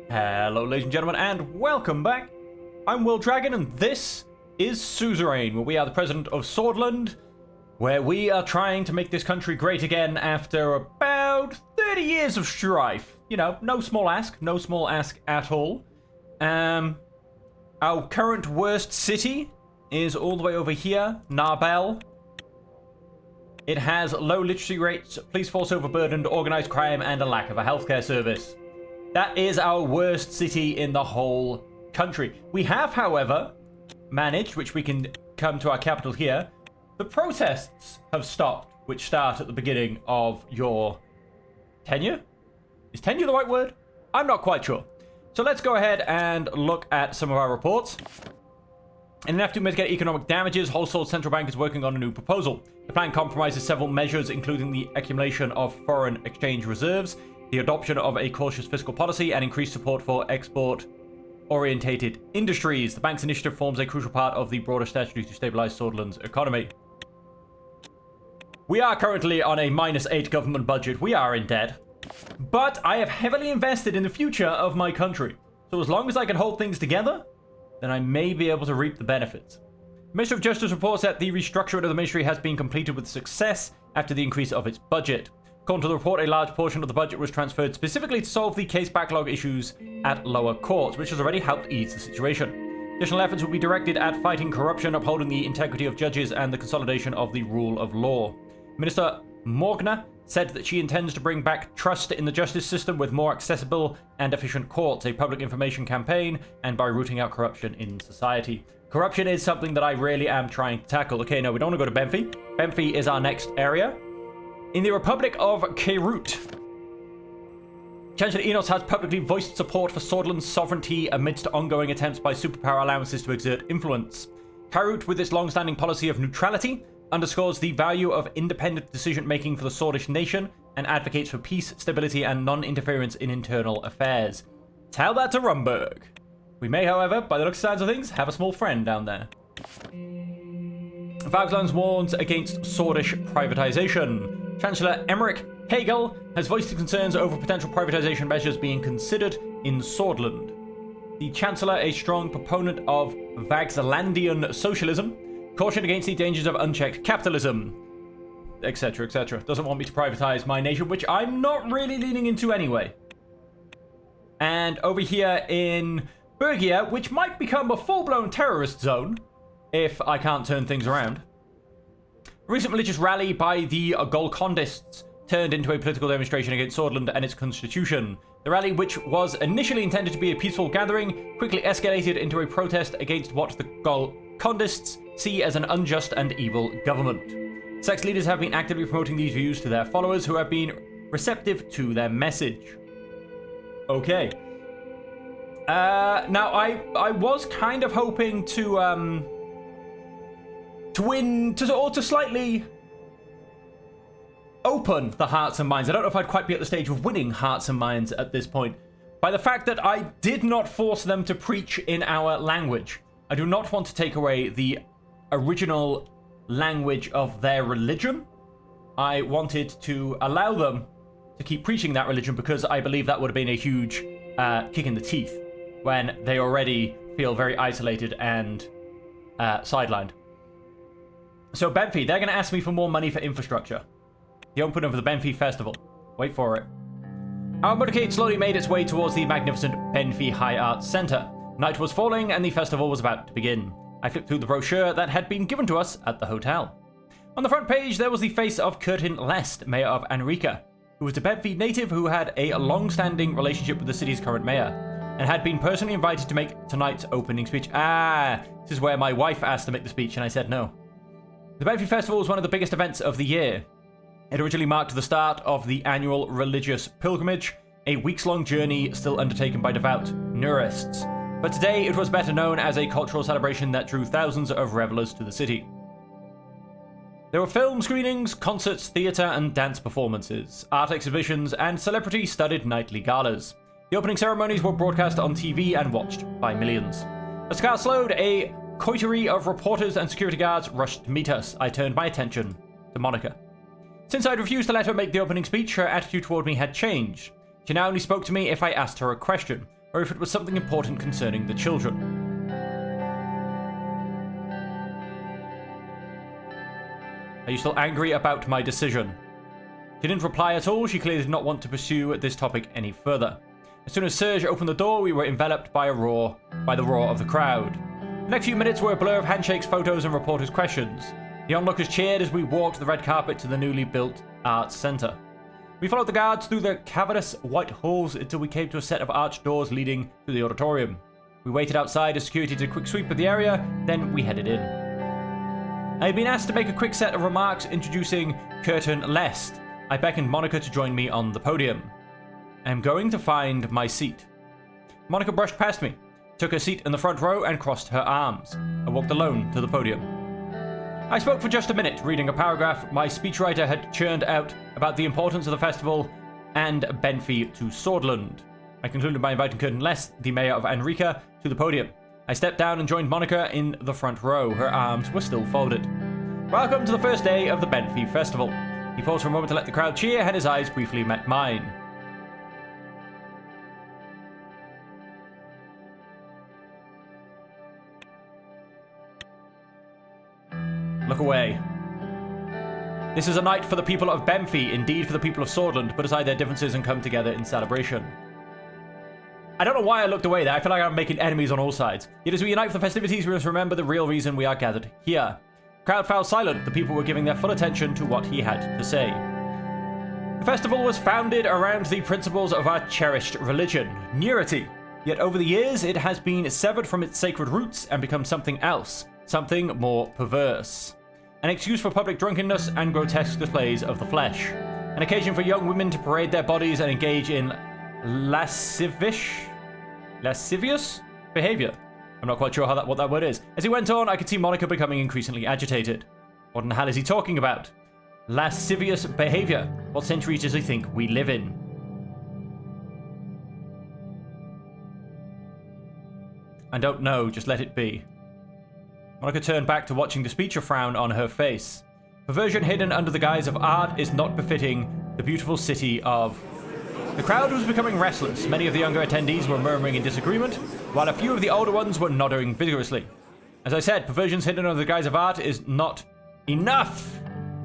Hello, ladies and gentlemen, and welcome back. I'm Will Dragon, and this is Suzerain, where we are the president of Swordland, where we are trying to make this country great again after about 30 years of strife. You know, no small ask at all. Our current worst city is all the way over here, Narbel. It has low literacy rates, police force overburdened, organized crime, and a lack of a healthcare service. That is our worst city in the whole country. We have, however, managed, which we can come to our capital here, the protests have stopped, which start at the beginning of your tenure? Is tenure the right word? I'm not quite sure. So let's go ahead and look at some of our reports. In an effort to mitigate economic damages, Holstall's central bank is working on a new proposal. The plan compromises several measures, including the accumulation of foreign exchange reserves, the adoption of a cautious fiscal policy, and increased support for export-orientated industries. The bank's initiative forms a crucial part of the broader strategy to stabilize Swordland's economy. We are currently on a -8 government budget. We are in debt. But I have heavily invested in the future of my country. So as long as I can hold things together, then I may be able to reap the benefits. The Ministry of Justice reports that the restructuring of the ministry has been completed with success after the increase of its budget. According to the report, a large portion of the budget was transferred specifically to solve the case backlog issues at lower courts, which has already helped ease the situation. Additional efforts will be directed at fighting corruption, upholding the integrity of judges, and the consolidation of the rule of law. Minister Morgner said that she intends to bring back trust in the justice system with more accessible and efficient courts, a public information campaign, and by rooting out corruption in society. Corruption is something that I really am trying to tackle. Okay, no, we don't want to go to Benfi. Benfi is our next area. In the Republic of Keirut, Chancellor Enos has publicly voiced support for Swordland's sovereignty amidst ongoing attempts by superpower alliances to exert influence. Keirut, with its long-standing policy of neutrality, underscores the value of independent decision-making for the Swordish nation and advocates for peace, stability, and non-interference in internal affairs. Tell that to Rumburg. We may, however, by the looks of things, have a small friend down there. Valkslands warns against Swordish privatization. Chancellor Emmerich Hegel has voiced his concerns over potential privatization measures being considered in Swordland. The Chancellor, a strong proponent of Vagslandian socialism, cautioned against the dangers of unchecked capitalism, etc., etc. Doesn't want me to privatize my nation, which I'm not really leaning into anyway. And over here in Bergia, which might become a full-blown terrorist zone if I can't turn things around. A recent religious rally by the Golcondists turned into a political demonstration against Swordland and its constitution. The rally, which was initially intended to be a peaceful gathering, quickly escalated into a protest against what the Golcondists see as an unjust and evil government. Sex leaders have been actively promoting these views to their followers, who have been receptive to their message. Okay. Now, I was kind of hoping to win, to slightly open the hearts and minds. I don't know if I'd quite be at the stage of winning hearts and minds at this point, by the fact that I did not force them to preach in our language. I do not want to take away the original language of their religion. I wanted to allow them to keep preaching that religion because I believe that would have been a huge kick in the teeth when they already feel very isolated and sidelined. So Benfi, they're going to ask me for more money for infrastructure. The opening of the Benfi Festival. Wait for it. Our motorcade slowly made its way towards the magnificent Benfi High Arts Centre. Night was falling and the festival was about to begin. I flipped through the brochure that had been given to us at the hotel. On the front page, there was the face of Curtin Lest, mayor of Anrica, who was a Benfi native who had a long-standing relationship with the city's current mayor, and had been personally invited to make tonight's opening speech. This is where my wife asked to make the speech, and I said no. The Benfi Festival was one of the biggest events of the year. It originally marked the start of the annual religious pilgrimage, a weeks-long journey still undertaken by devout Nurists. But today it was better known as a cultural celebration that drew thousands of revelers to the city. There were film screenings, concerts, theatre and dance performances, art exhibitions, and celebrity-studded nightly galas. The opening ceremonies were broadcast on TV and watched by millions. As the car slowed, a coterie of reporters and security guards rushed to meet us. I turned my attention to Monica. Since I'd refused to let her make the opening speech, her attitude toward me had changed. She now only spoke to me if I asked her a question. or if it was something important concerning the children. Are you still angry about my decision? She didn't reply at all. She clearly did not want to pursue this topic any further. As soon as Serge opened the door, we were enveloped by the roar of the crowd. The next few minutes were a blur of handshakes, photos, and reporters' questions. The onlookers cheered as we walked the red carpet to the newly built Arts Centre. We followed the guards through the cavernous white halls until we came to a set of arched doors leading to the auditorium. We waited outside as security did a quick sweep of the area, then we headed in. I had been asked to make a quick set of remarks introducing Curtin Lest. I beckoned Monica to join me on the podium. I am going to find my seat. Monica brushed past me, took her seat in the front row, and crossed her arms. I walked alone to the podium. I spoke for just a minute, reading a paragraph my speechwriter had churned out about the importance of the festival and Benfey to Swordland. I concluded by inviting Curtin Lest, the mayor of Enrica, to the podium. I stepped down and joined Monica in the front row. Her arms were still folded. Welcome to the first day of the Benfey Festival. He paused for a moment to let the crowd cheer, and his eyes briefly met mine. Look away. This is a night for the people of Benfey, indeed for the people of Swordland, put aside their differences and come together in celebration. I don't know why I looked away there. I feel like I'm making enemies on all sides. Yet as we unite for the festivities, we must remember the real reason we are gathered here. The crowd fell silent. The people were giving their full attention to what he had to say. The festival was founded around the principles of our cherished religion, Nurity. Yet over the years, it has been severed from its sacred roots and become something else, something more perverse. An excuse for public drunkenness and grotesque displays of the flesh. An occasion for young women to parade their bodies and engage in lascivious behavior. I'm not quite sure what that word is. As he went on, I could see Monica becoming increasingly agitated. What in the hell is he talking about? Lascivious behavior. What century does he think we live in? I don't know, just let it be. Monica turned back to watching the speech, a frown on her face. Perversion hidden under the guise of art is not befitting the beautiful city of... The crowd was becoming restless. Many of the younger attendees were murmuring in disagreement, while a few of the older ones were nodding vigorously. As I said, perversions hidden under the guise of art is not enough!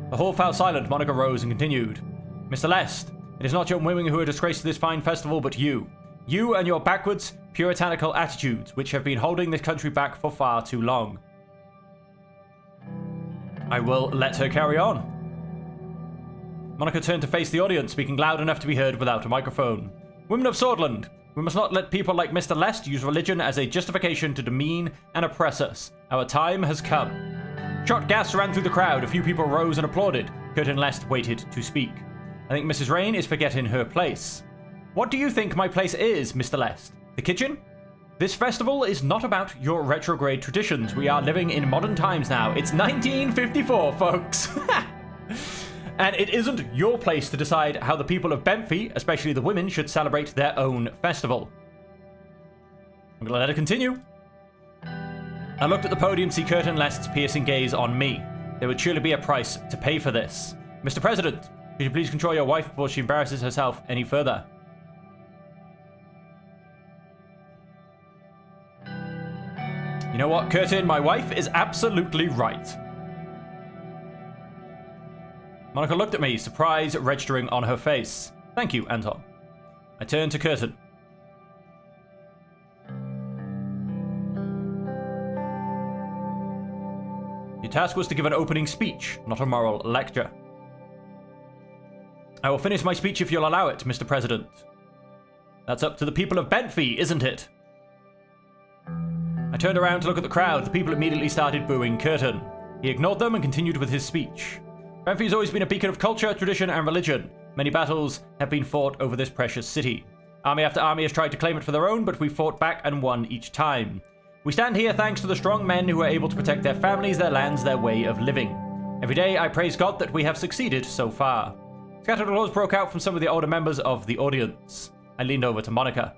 The hall fell silent. Monica rose and continued. Mr. Lest, it is not young women who are disgraced to this fine festival, but you. You and your backwards, puritanical attitudes, which have been holding this country back for far too long. I will let her carry on. Monica turned to face the audience, speaking loud enough to be heard without a microphone. Women of Swordland, we must not let people like Mr. Lest use religion as a justification to demean and oppress us. Our time has come. Shot gas ran through the crowd. A few people rose and applauded. Curtin Lest waited to speak. I think Mrs. Rain is forgetting her place. What do you think my place is, Mr. Lest? The kitchen? This festival is not about your retrograde traditions. We are living in modern times now. It's 1954, folks. And it isn't your place to decide how the people of Benfey, especially the women, should celebrate their own festival. I'm gonna let it continue. I looked at the podium to see Curtin Lest's piercing gaze on me. There would surely be a price to pay for this. Mr. President, could you please control your wife before she embarrasses herself any further? You know what, Curtin? My wife is absolutely right. Monica looked at me, surprise registering on her face. Thank you, Anton. I turned to Curtin. Your task was to give an opening speech, not a moral lecture. I will finish my speech if you'll allow it, Mr. President. That's up to the people of Benfey, isn't it? I turned around to look at the crowd. The people immediately started booing Curtin. He ignored them and continued with his speech. Benfey has always been a beacon of culture, tradition, and religion. Many battles have been fought over this precious city. Army after army has tried to claim it for their own, but we fought back and won each time. We stand here thanks to the strong men who are able to protect their families, their lands, their way of living. Every day I praise God that we have succeeded so far. Scattered applause broke out from some of the older members of the audience. I leaned over to Monica.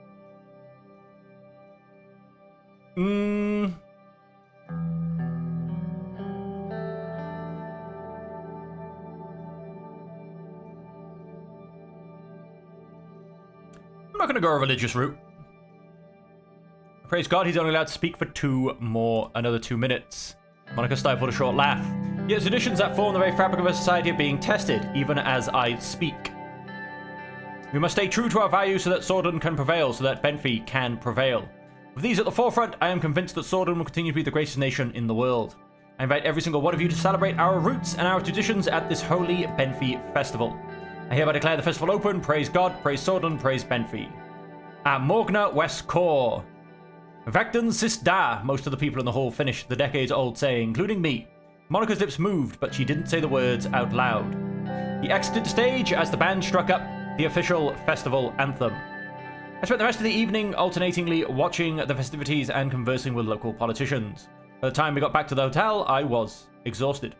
I'm not going to go a religious route. Praise God, he's only allowed to speak for another 2 minutes. Monica stifled a short laugh. Yet traditions that form the very fabric of our society are being tested, even as I speak. We must stay true to our values so that Sordon can prevail, so that Benfey can prevail. With these at the forefront, I am convinced that Sordon will continue to be the greatest nation in the world. I invite every single one of you to celebrate our roots and our traditions at this holy Benfey festival. I hereby declare the festival open. Praise God, praise Sordon, praise Benfey. Morgna West Core. Vecton Sis Da. Most of the people in the hall finished the decades-old saying, including me. Monica's lips moved, but she didn't say the words out loud. He exited the stage as the band struck up the official festival anthem. I spent the rest of the evening alternatingly watching the festivities and conversing with local politicians. By the time we got back to the hotel, I was exhausted.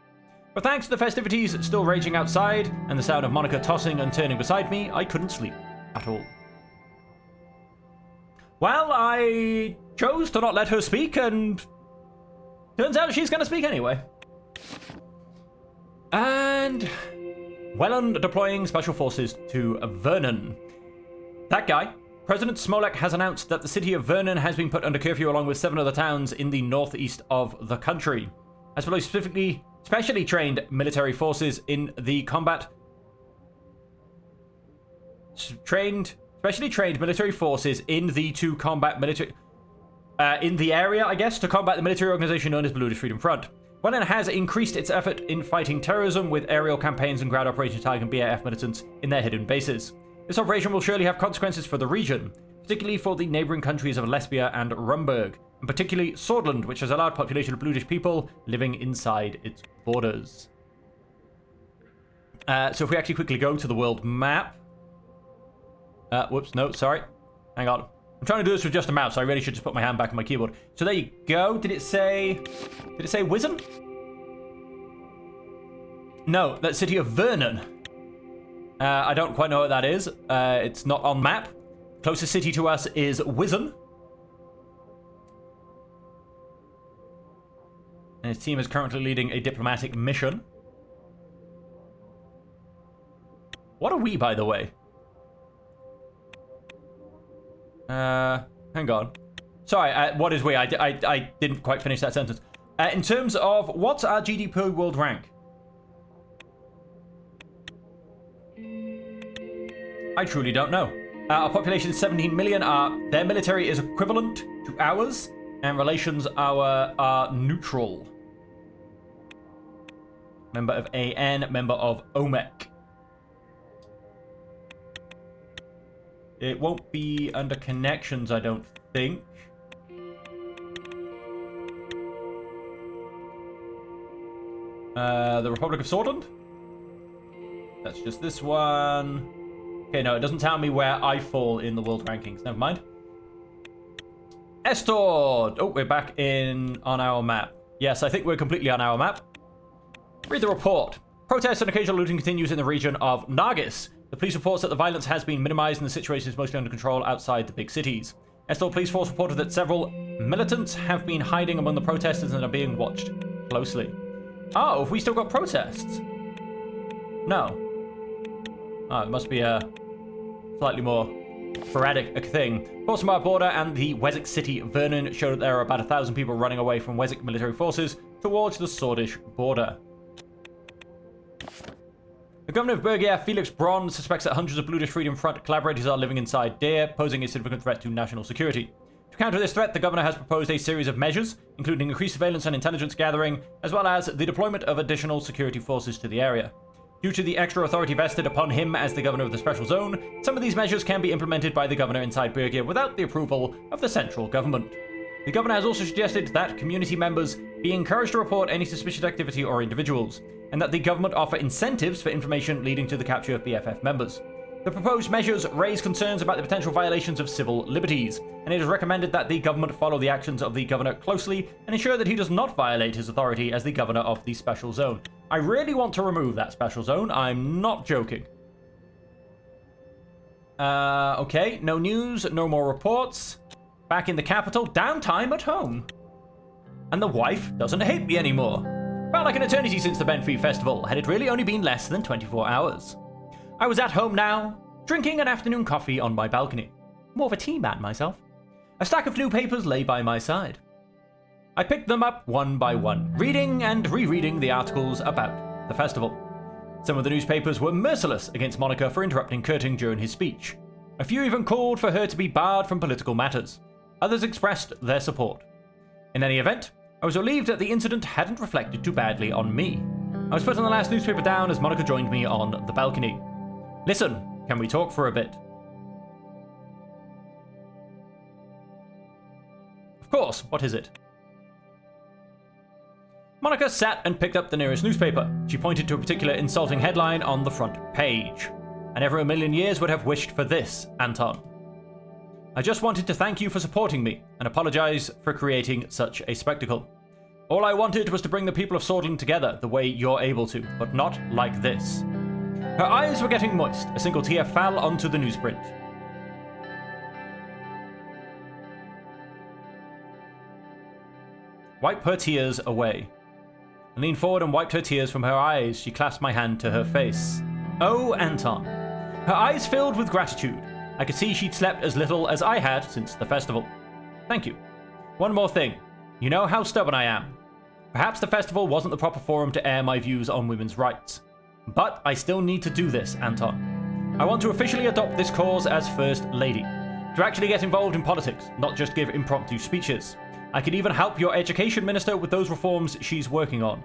But thanks to the festivities still raging outside and the sound of Monica tossing and turning beside me, I couldn't sleep at all. Well, I chose to not let her speak, and turns out she's going to speak anyway. And Welland deploying special forces to Vernon. That guy, President Smolek, has announced that the city of Vernon has been put under curfew along with 7 other towns in the northeast of the country. As well as specially trained military forces in the combat. Specially trained military forces in the area, I guess, to combat the military organization known as Bluish Freedom Front. Welland has increased its effort in fighting terrorism with aerial campaigns and ground operations targeting BAF militants in their hidden bases. This operation will surely have consequences for the region, particularly for the neighboring countries of Lesbia and Rumburg, and particularly Swordland, which has a large population of Bluish people living inside its borders. So if we actually quickly go to the world map. Whoops, no, sorry. Hang on. I'm trying to do this with just a mouse, so I really should just put my hand back on my keyboard. So there you go. Did it say Wizen? No, that's city of Vernon. I don't quite know what that is. It's not on map. Closest city to us is Wizen. And his team is currently leading a diplomatic mission. What are we, by the way? Hang on. Sorry, what is we? I didn't quite finish that sentence. In terms of, what's our GDP world rank? I truly don't know. Our population is 17 million. Their military is equivalent to ours, and relations are neutral. Member of AN, member of OMEC. It won't be under connections, I don't think. The Republic of Swordland? That's just this one. Okay, no, it doesn't tell me where I fall in the world rankings. Never mind. Estord! Oh, we're back on our map. Yes, I think we're completely on our map. Read the report. Protests and occasional looting continues in the region of Nargis. The police reports that the violence has been minimized and the situation is mostly under control outside the big cities. Estord Police Force reported that several militants have been hiding among the protesters and are being watched closely. Oh, have we still got protests? No. Oh, it must be a slightly more sporadic thing. Reports from our border and the Wessex city Vernon show that there are about 1,000 people running away from Wessex military forces towards the Swordish border. The governor of Bergier, Felix Braun, suspects that hundreds of Bluish Freedom Front collaborators are living inside Deir, posing a significant threat to national security. To counter this threat, the governor has proposed a series of measures, including increased surveillance and intelligence gathering, as well as the deployment of additional security forces to the area. Due to the extra authority vested upon him as the governor of the special zone, some of these measures can be implemented by the governor inside Bergier without the approval of the central government. The governor has also suggested that community members be encouraged to report any suspicious activity or individuals, and that the government offer incentives for information leading to the capture of BFF members. The proposed measures raise concerns about the potential violations of civil liberties, and it is recommended that the government follow the actions of the governor closely and ensure that he does not violate his authority as the governor of the special zone. I really want to remove that special zone. I'm not joking. Okay, no news, no more reports. Back in the capital, downtime at home. And the wife doesn't hate me anymore. Felt like an eternity since the Benfey Festival, had it really only been less than 24 hours. I was at home now, drinking an afternoon coffee on my balcony. More of a tea man myself. A stack of new papers lay by my side. I picked them up one by one, reading and rereading the articles about the festival. Some of the newspapers were merciless against Monica for interrupting Curtin during his speech. A few even called for her to be barred from political matters. Others expressed their support. In any event, I was relieved that the incident hadn't reflected too badly on me. I was putting the last newspaper down as Monica joined me on the balcony. Listen, can we talk for a bit? Of course, what is it? Monica sat and picked up the nearest newspaper. She pointed to a particular insulting headline on the front page. I never in a million years would have wished for this, Anton. I just wanted to thank you for supporting me and apologize for creating such a spectacle. All I wanted was to bring the people of Swordland together the way you're able to, but not like this. Her eyes were getting moist. A single tear fell onto the newsprint. Wipe her tears away. I leaned forward and wiped her tears from her eyes. She clasped my hand to her face. Oh, Anton. Her eyes filled with gratitude. I could see she'd slept as little as I had since the festival. Thank you. One more thing. You know how stubborn I am. Perhaps the festival wasn't the proper forum to air my views on women's rights. But I still need to do this, Anton. I want to officially adopt this cause as First Lady. To actually get involved in politics, not just give impromptu speeches. I could even help your education minister with those reforms she's working on.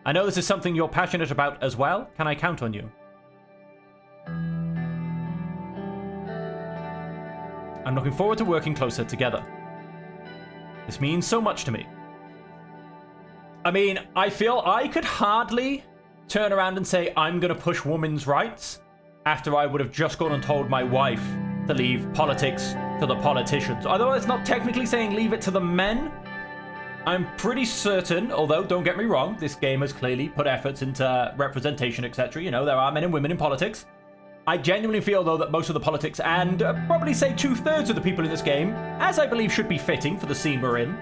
I know this is something you're passionate about as well. Can I count on you? I'm looking forward to working closer together. This means so much to me. I mean, I feel I could hardly turn around and say I'm going to push women's rights after I would have just gone and told my wife to leave politics to the politicians. Although it's not technically saying leave it to the men, I'm pretty certain, although don't get me wrong, this game has clearly put efforts into representation, etc. You know, there are men and women in politics. I genuinely feel, though, that most of the politics, and probably say 2/3 of the people in this game, as I believe should be fitting for the scene we're in,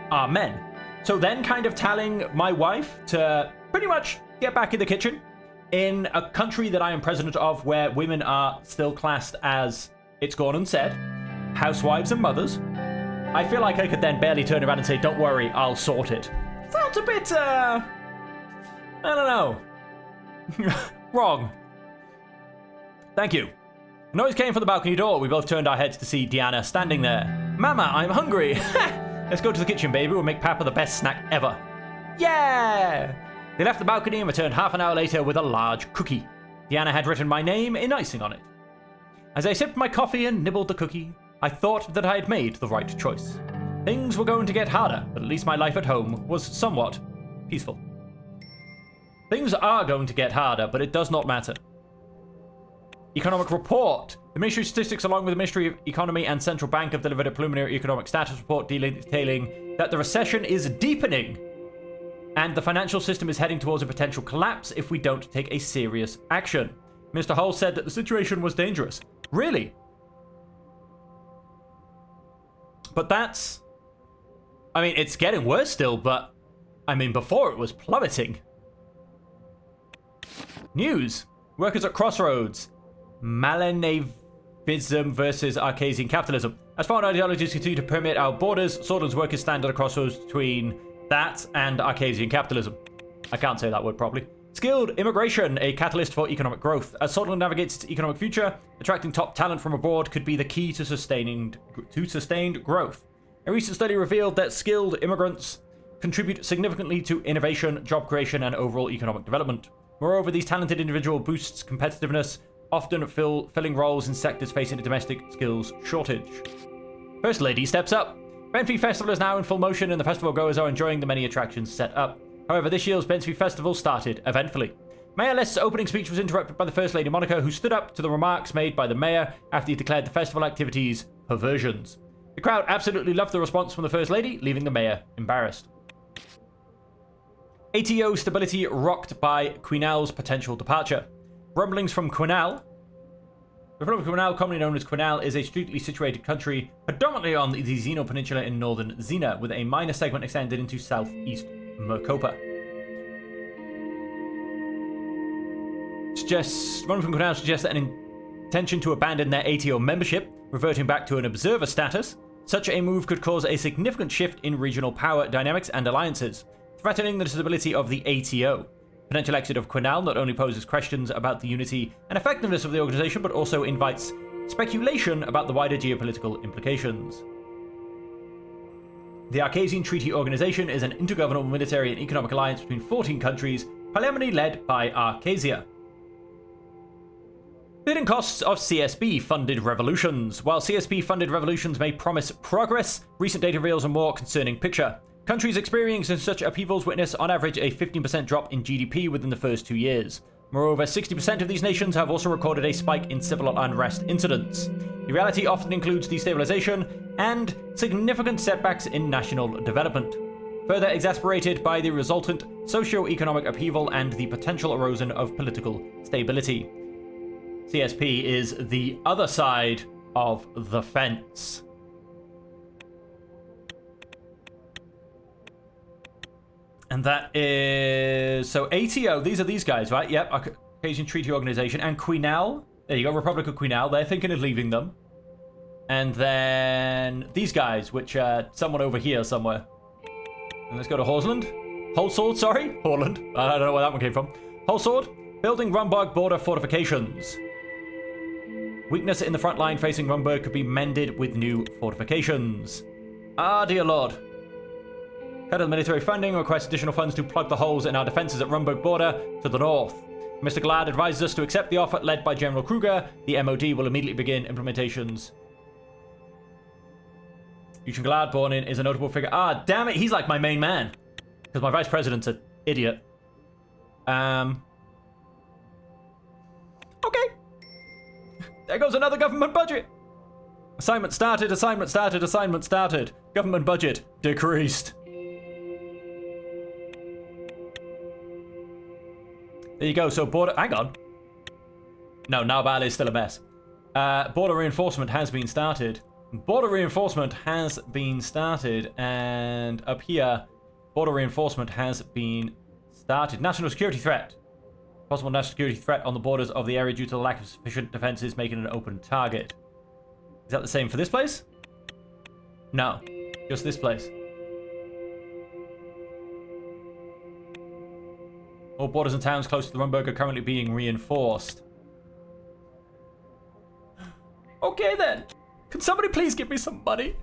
are men. So then kind of telling my wife to pretty much get back in the kitchen in a country that I am president of where women are still classed as, it's gone and said, housewives and mothers. I feel like I could then barely turn around and say, don't worry, I'll sort it. Sounds a bit, I don't know. Wrong. Thank you. A noise came from the balcony door. We both turned our heads to see Deanna standing there. Mama, I'm hungry. Let's go to the kitchen, baby. We'll make Papa the best snack ever. Yeah! They left the balcony and returned half an hour later with a large cookie. Deanna had written my name in icing on it. As I sipped my coffee and nibbled the cookie, I thought that I had made the right choice. Things were going to get harder, but at least my life at home was somewhat peaceful. Things are going to get harder, but it does not matter. Economic report. The Ministry of Statistics, along with the Ministry of Economy and Central Bank, have delivered a preliminary economic status report detailing that the recession is deepening and the financial system is heading towards a potential collapse if we don't take a serious action. Mr. Hull said that the situation was dangerous. Really? But that's... I mean, it's getting worse still, but... I mean, before it was plummeting. News. Workers at Crossroads. Malenavism versus Arcasian capitalism. As foreign ideologies continue to permeate our borders, Swordland's workers stand at a crossroads between that and Arcasian capitalism. I can't say that word properly. Skilled immigration, a catalyst for economic growth. As Swordland navigates its economic future, attracting top talent from abroad could be the key to sustained growth. A recent study revealed that skilled immigrants contribute significantly to innovation, job creation, and overall economic development. Moreover, these talented individuals boosts competitiveness, often filling roles in sectors facing a domestic skills shortage. First Lady steps up. Benfey Festival is now in full motion and the festival goers are enjoying the many attractions set up. However, this year's Benfey Festival started eventfully. Mayor Lest's opening speech was interrupted by the First Lady Monica, who stood up to the remarks made by the mayor after he declared the festival activities perversions. The crowd absolutely loved the response from the First Lady, leaving the mayor embarrassed. ATO stability rocked by Quinal's potential departure. Rumblings from Quinal. The Republic of Quinal, commonly known as Quinal, is a strategically situated country predominantly on the Zeno Peninsula in northern Xena, with a minor segment extended into southeast Mercopa. One from Quinal suggests that an intention to abandon their ATO membership, reverting back to an observer status. Such a move could cause a significant shift in regional power dynamics and alliances, threatening the stability of the ATO. Potential exit of Quinal not only poses questions about the unity and effectiveness of the organization, but also invites speculation about the wider geopolitical implications. The Arcasian Treaty Organization is an intergovernmental military and economic alliance between 14 countries, primarily led by Arcasia. Hidden costs of CSP-funded revolutions. While CSP-funded revolutions may promise progress, recent data reveals a more concerning picture. Countries experiencing such upheavals witness, on average, a 15% drop in GDP within the first 2 years. Moreover, 60% of these nations have also recorded a spike in civil unrest incidents. The reality often includes destabilization and significant setbacks in national development, further exacerbated by the resultant socio-economic upheaval and the potential erosion of political stability. CSP is the other side of the fence. And that is... So ATO, these are these guys, right? Yep, Arcasian Treaty Organization. And Quinal, there you go, Republic of Quinal. They're thinking of leaving them. And then these guys, which are someone over here somewhere. And let's go to Horsland. Holsword, sorry. Horland. I don't know where that one came from. Holsword. Building Rumburg border fortifications. Weakness in the front line facing Rumburg could be mended with new fortifications. Ah, dear lord. Cut of military funding requests additional funds to plug the holes in our defenses at Rumburg border to the north. Mr. Glad advises us to accept the offer led by General Kruger. The MOD will immediately begin implementations. Eugene Glad, born in, is a notable figure. Ah, damn it, he's like my main man. Because my vice president's an idiot. Okay. There goes another government budget. Assignment started, assignment started, assignment started. Government budget decreased. There you go, so border... Hang on. No, Narbal is still a mess. Border reinforcement has been started. Border reinforcement has been started. And up here, border reinforcement has been started. National security threat. Possible national security threat on the borders of the area due to the lack of sufficient defenses, making it an open target. Is that the same for this place? No, just this place. All borders and towns close to the Rumburg are currently being reinforced. Okay then. Can somebody please give me some money?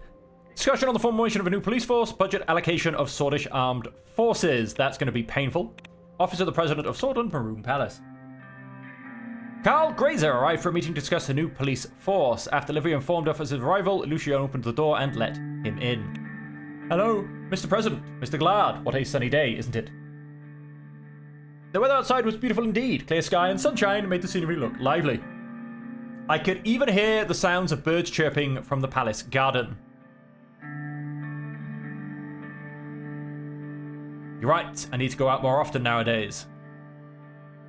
Discussion on the formation of a new police force. Budget allocation of Swordish armed forces. That's going to be painful. Office of the President of Swordland, Maroon Palace. Carl Grazer arrived for a meeting to discuss the new police force. After Livia informed us of his arrival, Lucian opened the door and let him in. Hello, Mr. President, Mr. Glad. What a sunny day, isn't it? The weather outside was beautiful indeed. Clear sky and sunshine made the scenery look lively. I could even hear the sounds of birds chirping from the palace garden. You're right, I need to go out more often nowadays.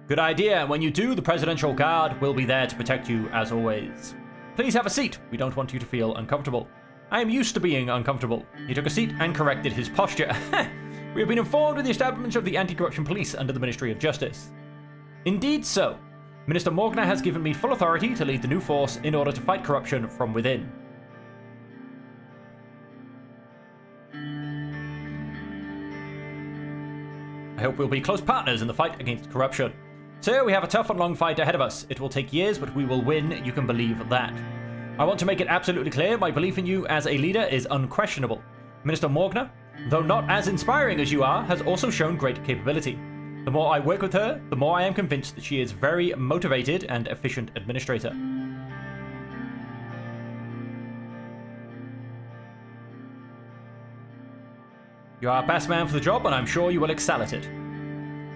Good idea. When you do, the Presidential Guard will be there to protect you as always. Please have a seat. We don't want you to feel uncomfortable. I am used to being uncomfortable. He took a seat and corrected his posture. We have been informed of the establishment of the Anti-Corruption Police under the Ministry of Justice. Indeed so. Minister Morgner has given me full authority to lead the new force in order to fight corruption from within. I hope we'll be close partners in the fight against corruption. Sir, we have a tough and long fight ahead of us. It will take years, but we will win. You can believe that. I want to make it absolutely clear, my belief in you as a leader is unquestionable. Minister Morgner, though not as inspiring as you are, has also shown great capability. The more I work with her, the more I am convinced that she is a very motivated and efficient administrator. You are best man for the job, and I'm sure you will excel at it.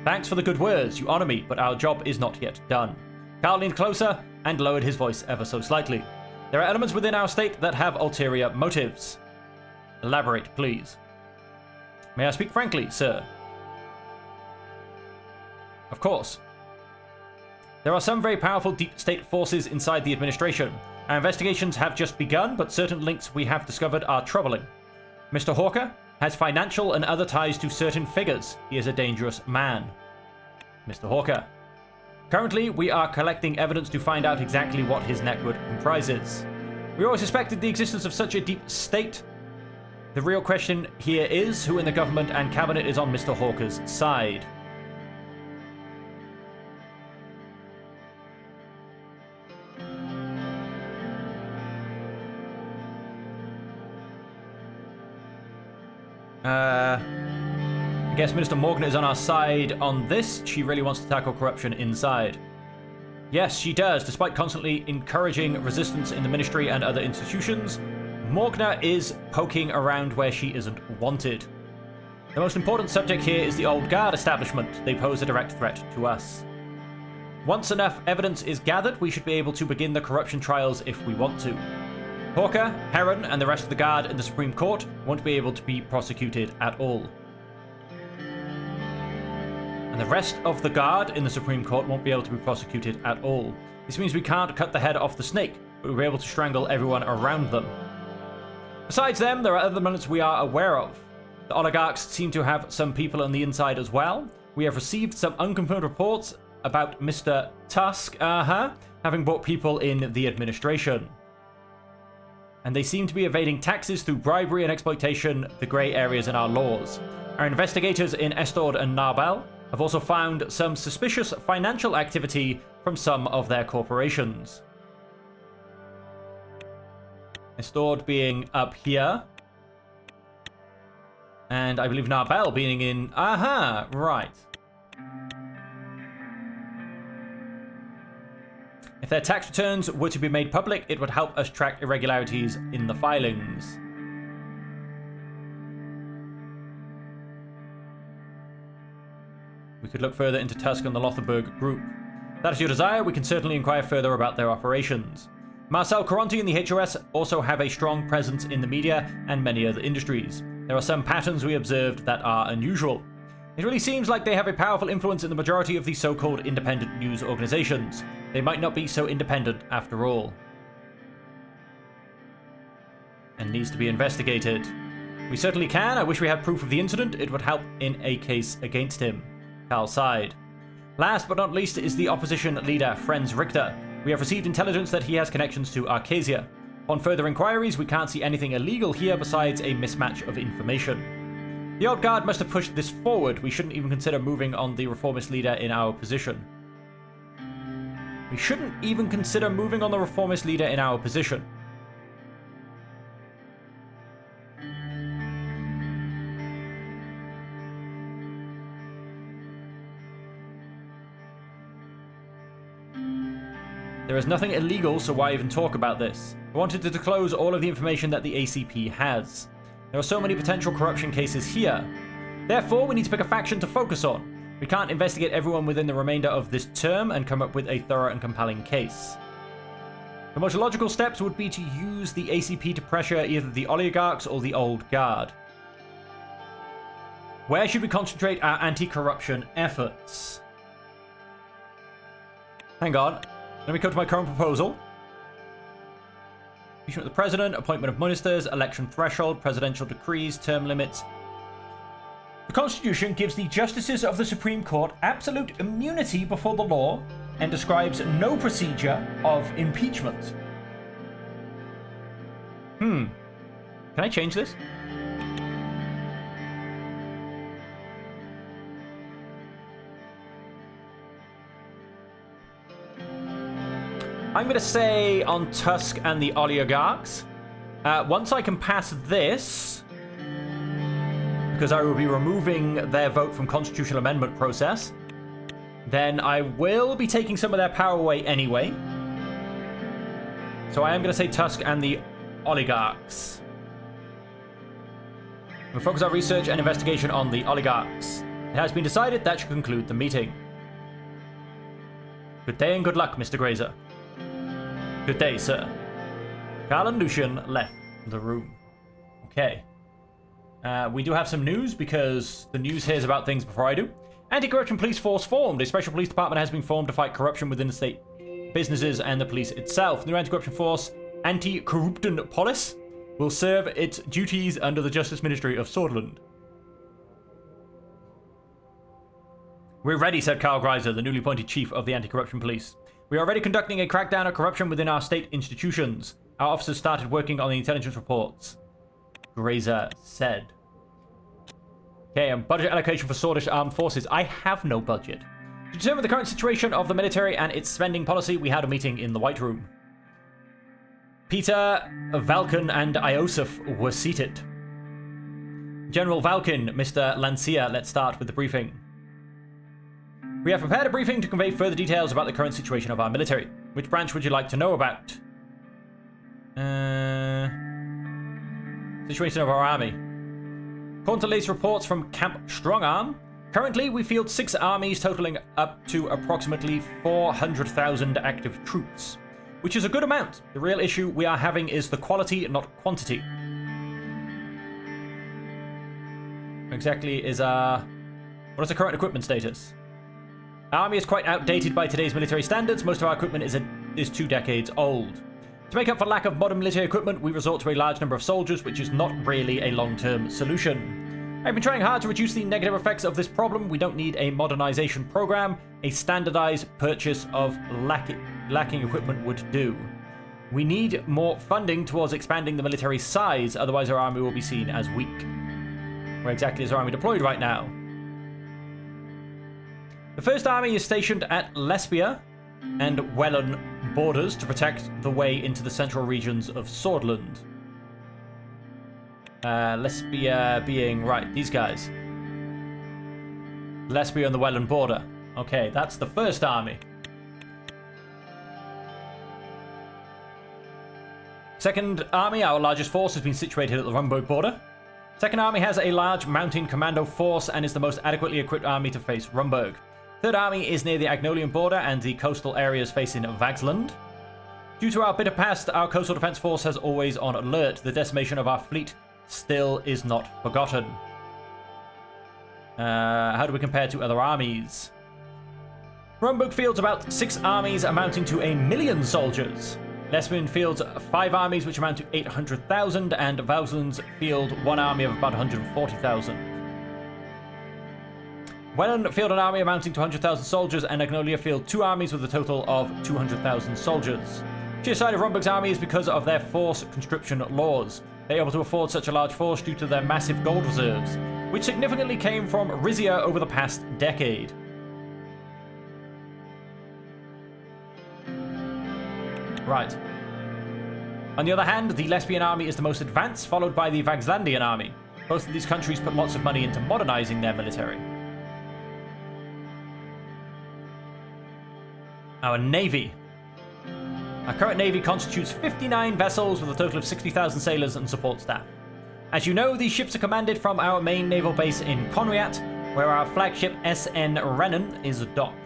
Thanks for the good words. You honor me, but our job is not yet done. Carl leaned closer and lowered his voice ever so slightly. There are elements within our state that have ulterior motives. Elaborate, please. May I speak frankly, sir? Of course. There are some very powerful deep state forces inside the administration. Our investigations have just begun, but certain links we have discovered are troubling. Mr. Hawker has financial and other ties to certain figures. He is a dangerous man. Mr. Hawker. Currently, we are collecting evidence to find out exactly what his network comprises. We always suspected the existence of such a deep state. The real question here is who in the government and cabinet is on Mr. Hawker's side. I guess Minister Morgan is on our side on this. She really wants to tackle corruption inside. Yes, she does. Despite constantly encouraging resistance in the ministry and other institutions, Morgna is poking around where she isn't wanted. The most important subject here is the old guard establishment. They pose a direct threat to us. Once enough evidence is gathered, we should be able to begin the corruption trials if we want to. Hawker, Heron, and the rest of the guard in the Supreme Court won't be able to be prosecuted at all. And the rest of the guard in the Supreme Court won't be able to be prosecuted at all. This means we can't cut the head off the snake, but we'll be able to strangle everyone around them. Besides them, there are other elements we are aware of. The oligarchs seem to have some people on the inside as well. We have received some unconfirmed reports about Mr. Tusk, having brought people in the administration. And they seem to be evading taxes through bribery and exploitation, the grey areas in our laws. Our investigators in Estord and Narbel have also found some suspicious financial activity from some of their corporations. Estord being up here. And I believe Narbel being in... right. If their tax returns were to be made public, it would help us track irregularities in the filings. We could look further into Tusk and the Lothenburg group. If that is your desire, we can certainly inquire further about their operations. Marcel Coronti and the HOS also have a strong presence in the media and many other industries. There are some patterns we observed that are unusual. It really seems like they have a powerful influence in the majority of these so-called independent news organizations. They might not be so independent after all. And needs to be investigated. We certainly can. I wish we had proof of the incident. It would help in a case against him. Cal sighed. Last but not least is the opposition leader, Franz Richter. We have received intelligence that he has connections to Arcasia. On further inquiries, we can't see anything illegal here besides a mismatch of information. The old guard must have pushed this forward. We shouldn't even consider moving on the reformist leader in our position. We shouldn't even consider moving on the reformist leader in our position. There is nothing illegal, so why even talk about this? I wanted to disclose all of the information that the ACP has. There are so many potential corruption cases here. Therefore, we need to pick a faction to focus on. We can't investigate everyone within the remainder of this term and come up with a thorough and compelling case. The most logical steps would be to use the ACP to pressure either the oligarchs or the old guard. Where should we concentrate our anti-corruption efforts? Hang on. Let me come to my current proposal. Impeachment of the president, appointment of ministers, election threshold, presidential decrees, term limits. The Constitution gives the justices of the Supreme Court absolute immunity before the law and describes no procedure of impeachment. Can I change this? I'm going to say on Tusk and the oligarchs. Once I can pass this, because I will be removing their vote from constitutional amendment process, then I will be taking some of their power away anyway. So I am going to say Tusk and the oligarchs. We'll focus our research and investigation on the oligarchs. It has been decided that should conclude the meeting. Good day and good luck, Mr. Grazer. Good day, sir. Carl and Lucian left the room. Okay. We do have some news because the news here is about things before I do. Anti-corruption police force formed. A special police department has been formed to fight corruption within the state businesses and the police itself. The new anti-corruption force, Anti-Corrupten Police, will serve its duties under the Justice Ministry of Sordland. We're ready, said Carl Greiser, the newly appointed chief of the anti-corruption police. We are already conducting a crackdown of corruption within our state institutions. Our officers started working on the intelligence reports, Grazer said. Okay, and budget allocation for Swordish Armed Forces. I have no budget. To determine the current situation of the military and its spending policy, we had a meeting in the White Room. Peter, Valken, and Iosif were seated. General Valken, Mr. Lancia, let's start with the briefing. We have prepared a briefing to convey further details about the current situation of our military. Which branch would you like to know about? Situation of our army. According to latest reports from Camp Strongarm, currently we field 6 armies totaling up to approximately 400,000 active troops, which is a good amount. The real issue we are having is the quality, not quantity. Exactly is what is the current equipment status? Our army is quite outdated by today's military standards. Most of our equipment is 2 decades old. To make up for lack of modern military equipment, we resort to a large number of soldiers, which is not really a long-term solution. I've been trying hard to reduce the negative effects of this problem. We don't need a modernization program. A standardized purchase of lacking equipment would do. We need more funding towards expanding the military size, otherwise our army will be seen as weak. Where exactly is our army deployed right now? The First Army is stationed at Lesbia and Wellen borders to protect the way into the central regions of Swordland. Lesbia being, right, these guys. Lesbia and the Welland border. Okay, that's the First Army. Second Army, our largest force, has been situated at the Rumburg border. Second Army has a large mountain commando force and is the most adequately equipped army to face Rumburg. Third Army is near the Agnolian border and the coastal areas facing Vagsland. Due to our bitter past, our coastal defense force has always on alert. The decimation of our fleet still is not forgotten. How do we compare to other armies? Rumburg fields about 6 armies amounting to 1 million soldiers. Lesbian fields 5 armies which amount to 800,000, and Vagsland's field 1 army of about 140,000. Welland field an army amounting to 100,000 soldiers, and Agnolia field 2 armies with a total of 200,000 soldiers. Sheer side of Rumburg's army is because of their force conscription laws. They are able to afford such a large force due to their massive gold reserves, which significantly came from Rizia over the past decade. Right. On the other hand, the Lesbian army is the most advanced, followed by the Vagslandian army. Both of these countries put lots of money into modernizing their military. Our navy. Our current navy constitutes 59 vessels with a total of 60,000 sailors and support staff. As you know, these ships are commanded from our main naval base in Conriat, where our flagship SN Renan is docked.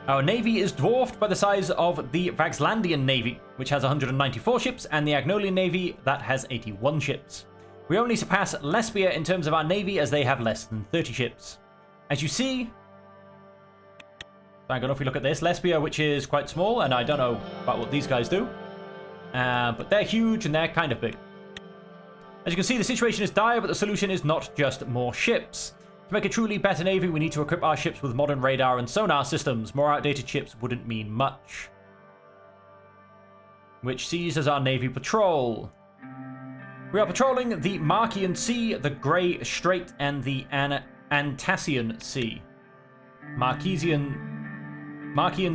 Our navy is dwarfed by the size of the Vagslandian navy, which has 194 ships, and the Agnolian navy that has 81 ships. We only surpass Lesbia in terms of our navy, as they have less than 30 ships. As you see, I don't know if we look at this, Lesbia, which is quite small, and I don't know about what these guys do, but they're huge and they're kind of big. As you can see, the situation is dire, but the solution is not just more ships. To make a truly better navy, we need to equip our ships with modern radar and sonar systems. More outdated ships wouldn't mean much. Which sees as our navy patrol. We are patrolling the Markian Sea, the Grey Strait, and the Antassian Sea. Markian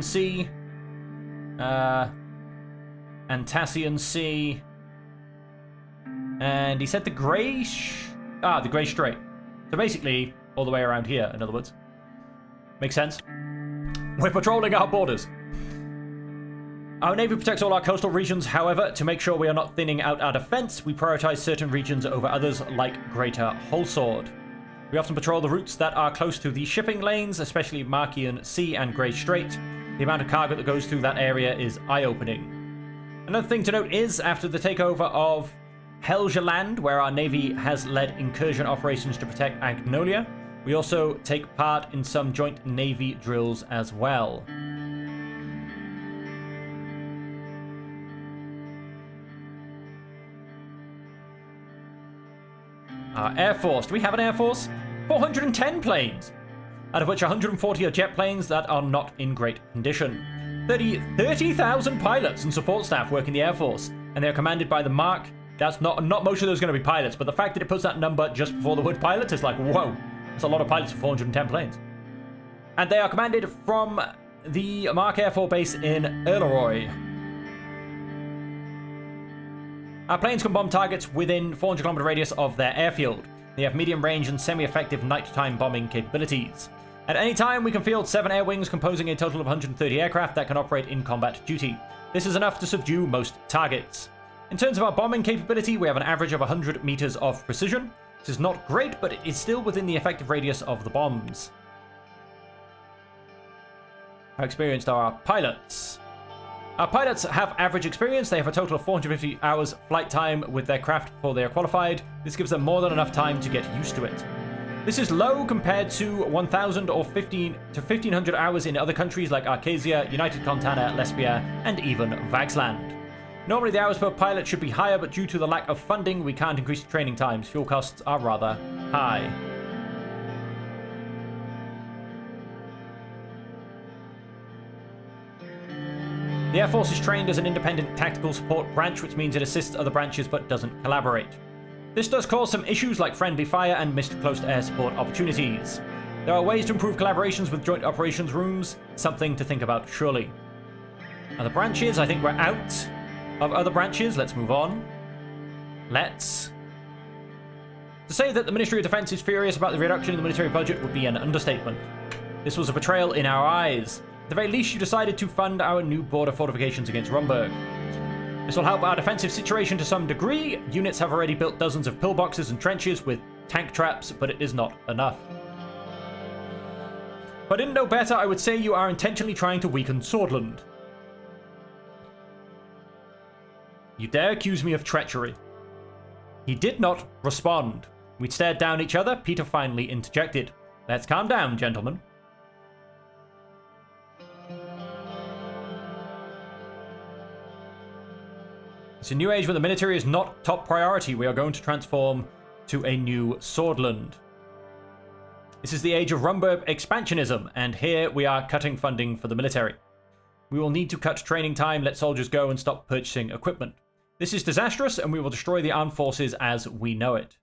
Sea, Antassian Sea, and he said the Grey Strait. So basically, all the way around here, in other words. Makes sense. We're patrolling our borders. Our navy protects all our coastal regions. However, to make sure we are not thinning out our defense, we prioritize certain regions over others, like Greater Holsword. We often patrol the routes that are close to the shipping lanes, especially Markian Sea and Grey Strait. The amount of cargo that goes through that area is eye-opening. Another thing to note is, after the takeover of Helgeland, where our navy has led incursion operations to protect Agnolia, we also take part in some joint navy drills as well. Our Air Force. Do we have an Air Force? 410 planes. out of which 140 are jet planes that are not in great condition. 30,000 pilots and support staff work in the Air Force, and they are commanded by the Mark. That's not most of those are going to be pilots, but the fact that it puts that number just before the word pilot is like, whoa, that's a lot of pilots for 410 planes. And they are commanded from the Mark Air Force Base in Erleroy. Our planes can bomb targets within 400 kilometer radius of their airfield. They have medium range and semi-effective nighttime bombing capabilities. At any time, we can field 7 air wings composing a total of 130 aircraft that can operate in combat duty. This is enough to subdue most targets. In terms of our bombing capability, we have an average of 100 meters of precision. This is not great, but it is still within the effective radius of the bombs. How experienced are our pilots? Our pilots have average experience. They have a total of 450 hours flight time with their craft before they are qualified. This gives them more than enough time to get used to it. This is low compared to 1,000 or 1,500 hours in other countries like Arcasia, United Contana, Lesbia, and even Vaxland. Normally the hours per pilot should be higher, but due to the lack of funding, we can't increase the training times. Fuel costs are rather high. The Air Force is trained as an independent tactical support branch, which means it assists other branches but doesn't collaborate. This does cause some issues like friendly fire and missed close-to-air support opportunities. There are ways to improve collaborations with joint operations rooms, something to think about surely. Other branches, I think we're out of other branches. Let's move on. To say that the Ministry of Defense is furious about the reduction in the military budget would be an understatement. This was a betrayal in our eyes. At the very least, you decided to fund our new border fortifications against Rumburg. This will help our defensive situation to some degree. Units have already built dozens of pillboxes and trenches with tank traps, but it is not enough. If I didn't know better, I would say you are intentionally trying to weaken Swordland. You dare accuse me of treachery. He did not respond. We stared down each other. Peter finally interjected. Let's calm down, gentlemen. It's a new age where the military is not top priority. We are going to transform to a new Swordland. This is the age of Rumburg expansionism, and here we are cutting funding for the military. We will need to cut training time, let soldiers go, and stop purchasing equipment. This is disastrous, and we will destroy the armed forces as we know it.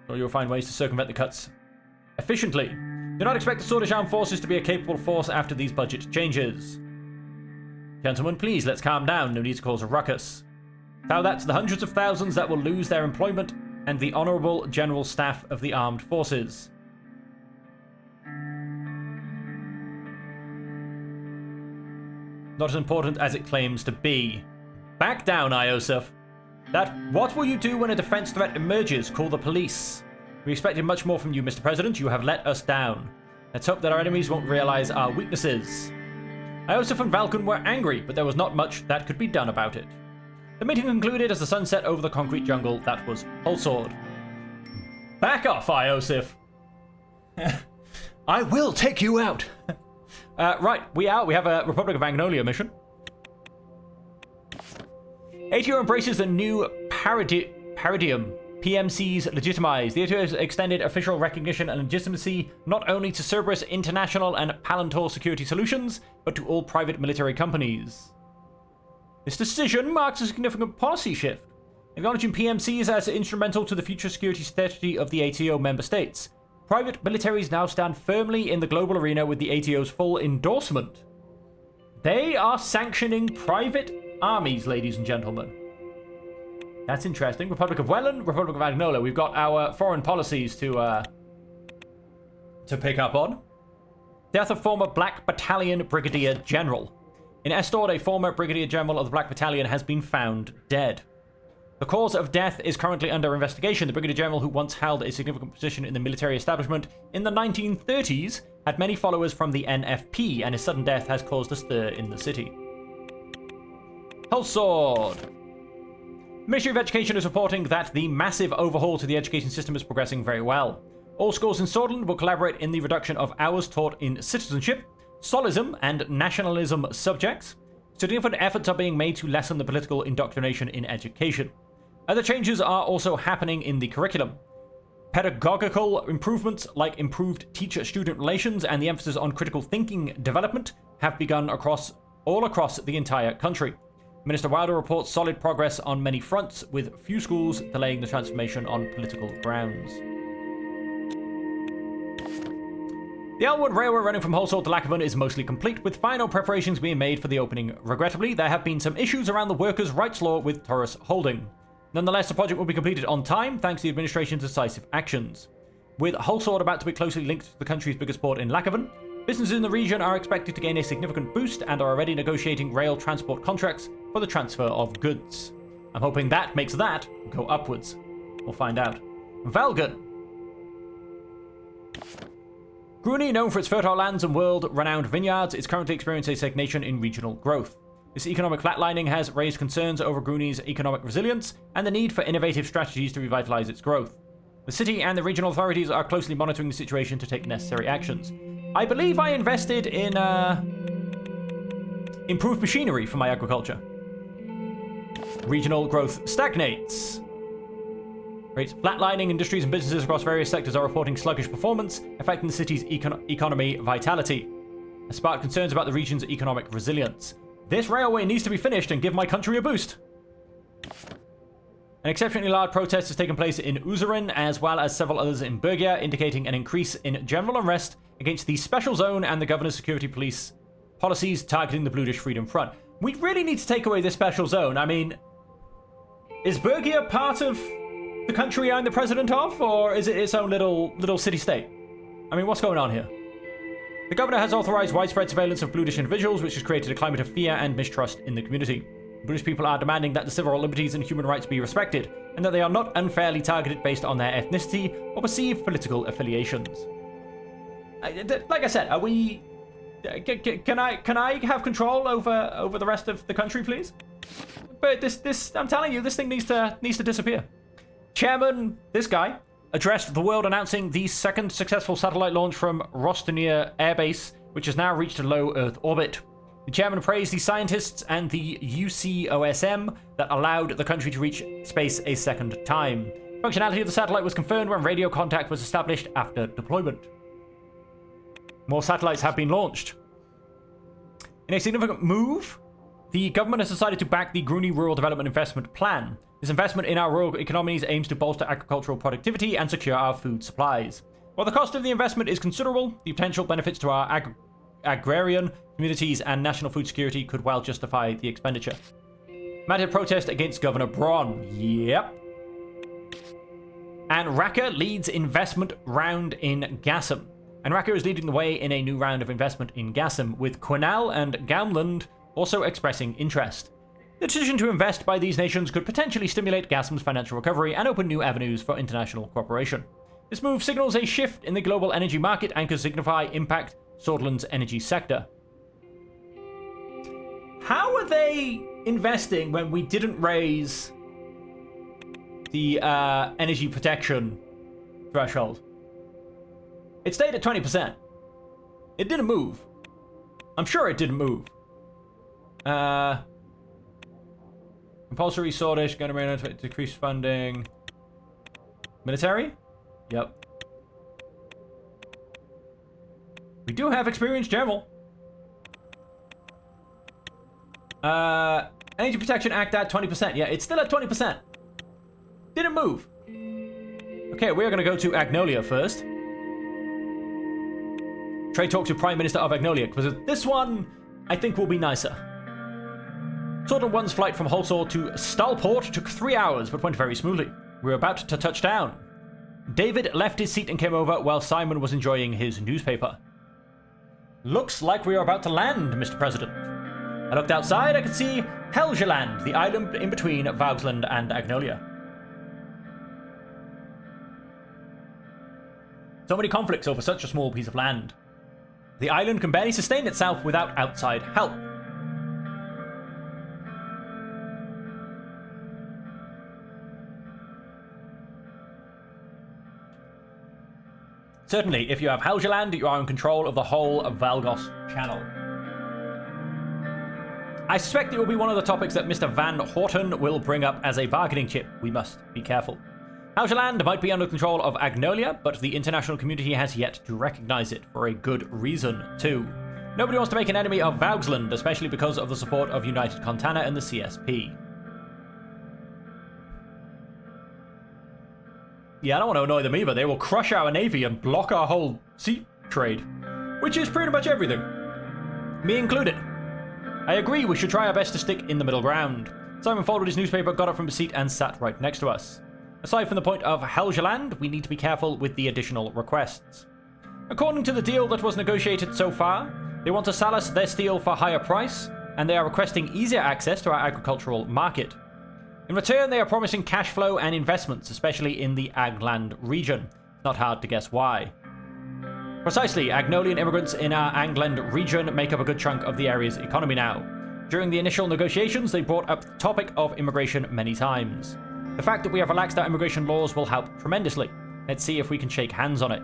So you'll find ways to circumvent the cuts efficiently. Do not expect the Swedish armed forces to be a capable force after these budget changes. Gentlemen, please, let's calm down. No need to cause a ruckus. Tell that to the hundreds of thousands that will lose their employment and the honorable general staff of the armed forces. Not as important as it claims to be. Back down, Iosif. What will you do when a defense threat emerges? Call the police. We expected much more from you, Mr. President. You have let us down. Let's hope that our enemies won't realize our weaknesses. Iosif and Valkun were angry, but there was not much that could be done about it. The meeting concluded as the sun set over the concrete jungle that was Holsword. Back off, Iosif. I will take you out. Right, we have a Republic of Magnolia mission. ATO embraces the new Paradigm. PMCs legitimized. The ATO has extended official recognition and legitimacy not only to Cerberus International and Palantir Security Solutions, but to all private military companies. This decision marks a significant policy shift, acknowledging PMCs as instrumental to the future security strategy of the ATO member states. Private militaries now stand firmly in the global arena with the ATO's full endorsement. They are sanctioning private armies, ladies and gentlemen. That's interesting. Republic of Welland, Republic of Agnola. We've got our foreign policies to pick up on. Death of former Black Battalion Brigadier General. In Estord, a former Brigadier General of the Black Battalion has been found dead. The cause of death is currently under investigation. The Brigadier General, who once held a significant position in the military establishment in the 1930s, had many followers from the NFP, and his sudden death has caused a stir in the city. Holsword. The Ministry of Education is reporting that the massive overhaul to the education system is progressing very well. All schools in Swordland will collaborate in the reduction of hours taught in citizenship, solism, and nationalism subjects. significant efforts are being made to lessen the political indoctrination in education. Other changes are also happening in the curriculum. Pedagogical improvements like improved teacher-student relations and the emphasis on critical thinking development have begun all across the entire country. Minister Wilder reports solid progress on many fronts, with few schools delaying the transformation on political grounds. The Elwood Railway running from Hulsall to Lackavon is mostly complete, with final preparations being made for the opening. Regrettably, there have been some issues around the workers' rights law with Taurus Holding. Nonetheless, the project will be completed on time thanks to the administration's decisive actions. With Hulsall about to be closely linked to the country's biggest port in Lackavon, businesses in the region are expected to gain a significant boost and are already negotiating rail transport contracts for the transfer of goods. I'm hoping that makes that go upwards. We'll find out. Valgan. Gruny, known for its fertile lands and world-renowned vineyards, is currently experiencing a stagnation in regional growth. This economic flatlining has raised concerns over Gruny's economic resilience and the need for innovative strategies to revitalize its growth. The city and the regional authorities are closely monitoring the situation to take necessary actions. I believe I invested in improved machinery for my agriculture. Regional growth stagnates. Rates flatlining. Industries and businesses across various sectors are reporting sluggish performance, affecting the city's economy vitality. This sparked concerns about the region's economic resilience. This railway needs to be finished and give my country a boost. An exceptionally large protest has taken place in Suzerain, as well as several others in Bergia, indicating an increase in general unrest against the special zone and the governor's security police policies targeting the Bluish Freedom Front. We really need to take away this special zone. I mean, is Bergia part of the country I'm the president of, or is it its own little city-state? I mean, what's going on here? The governor has authorized widespread surveillance of Bluish individuals, which has created a climate of fear and mistrust in the community. British people are demanding that the civil liberties and human rights be respected, and that they are not unfairly targeted based on their ethnicity or perceived political affiliations. Like I said, are we? Can I have control over the rest of the country, please? But this I'm telling you, this thing needs to disappear. Chairman, this guy, addressed the world announcing the second successful satellite launch from Rostonia Air Base, which has now reached a low Earth orbit. The chairman praised the scientists and the UCOSM that allowed the country to reach space a second time. Functionality of the satellite was confirmed when radio contact was established after deployment. More satellites have been launched. In a significant move, the government has decided to back the Gruny Rural Development Investment Plan. This investment in our rural economies aims to bolster agricultural productivity and secure our food supplies. While the cost of the investment is considerable, the potential benefits to our agrarian communities and national food security could well justify the expenditure. Massive protest against Governor Braun. Yep. And Raqqa leads investment round in Gassam. And Raqqa is leading the way in a new round of investment in Gassam, with Quenal and Gaumland also expressing interest. The decision to invest by these nations could potentially stimulate Gassam's financial recovery and open new avenues for international cooperation. This move signals a shift in the global energy market and could signify impact Sordland's energy sector. How are they investing when we didn't raise the energy protection threshold? It stayed at 20%. It didn't move. I'm sure it didn't move. Compulsory sortish, going to decrease funding. Military? Yep. We do have experienced general. Energy Protection Act at 20%. Yeah, it's still at 20%. Didn't move. Okay, we're going to go to Agnolia first. Trade talk to Prime Minister of Agnolia, because this one, I think, will be nicer. Sordland 1's flight from Hulsall to Stalport took 3 hours, but went very smoothly. We were about to touch down. David left his seat and came over while Simon was enjoying his newspaper. Looks like we are about to land, Mr. President. I looked outside, I could see Helgeland, the island in between Vauxland and Agnolia. So many conflicts over such a small piece of land. The island can barely sustain itself without outside help. Certainly, if you have Helgeland, you are in control of the whole of Valgos Channel. I suspect it will be one of the topics that Mr. Van Horten will bring up as a bargaining chip. We must be careful. Helgeland might be under control of Agnolia, but the international community has yet to recognize it, for a good reason, too. Nobody wants to make an enemy of Vauxland, especially because of the support of United Contana and the CSP. Yeah, I don't want to annoy them either. They will crush our navy and block our whole sea trade, which is pretty much everything, me included. I agree we should try our best to stick in the middle ground. Simon folded his newspaper, got up from his seat, and sat right next to us. Aside from the point of Helgeland, we need to be careful with the additional requests. According to the deal that was negotiated so far, they want to sell us their steel for a higher price, and they are requesting easier access to our agricultural market. In return, they are promising cash flow and investments, especially in the Agland region. Not hard to guess why. Precisely, Agnolian immigrants in our Angland region make up a good chunk of the area's economy now. During the initial negotiations, they brought up the topic of immigration many times. The fact that we have relaxed our immigration laws will help tremendously. Let's see if we can shake hands on it.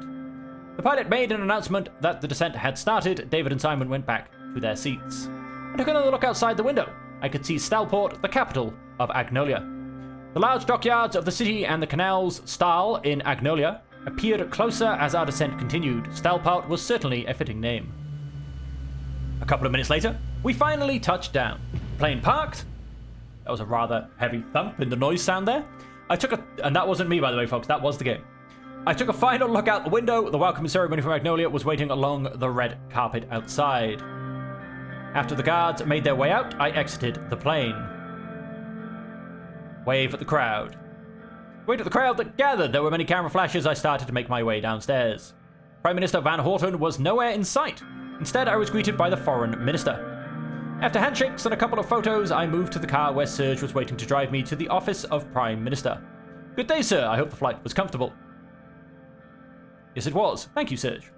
The pilot made an announcement that the descent had started. David and Simon went back to their seats. I took another look outside the window. I could see Stalport, the capital of Agnolia. The large dockyards of the city and the canals Stahl in Agnolia appeared closer as our descent continued. Stalport was certainly a fitting name. A couple of minutes later, we finally touched down. Plane parked. That was a rather heavy thump in the noise sound there. And that wasn't me, by the way, folks. That was the game. I took a final look out the window. The welcoming ceremony from Agnolia was waiting along the red carpet outside. After the guards made their way out, I exited the plane. Wave at the crowd. Wait at the crowd that gathered. There were many camera flashes. I started to make my way downstairs. Prime Minister Van Horten was nowhere in sight. Instead, I was greeted by the Foreign Minister. After handshakes and a couple of photos, I moved to the car where Serge was waiting to drive me to the office of Prime Minister. Good day, sir. I hope the flight was comfortable. Yes, it was. Thank you, Serge.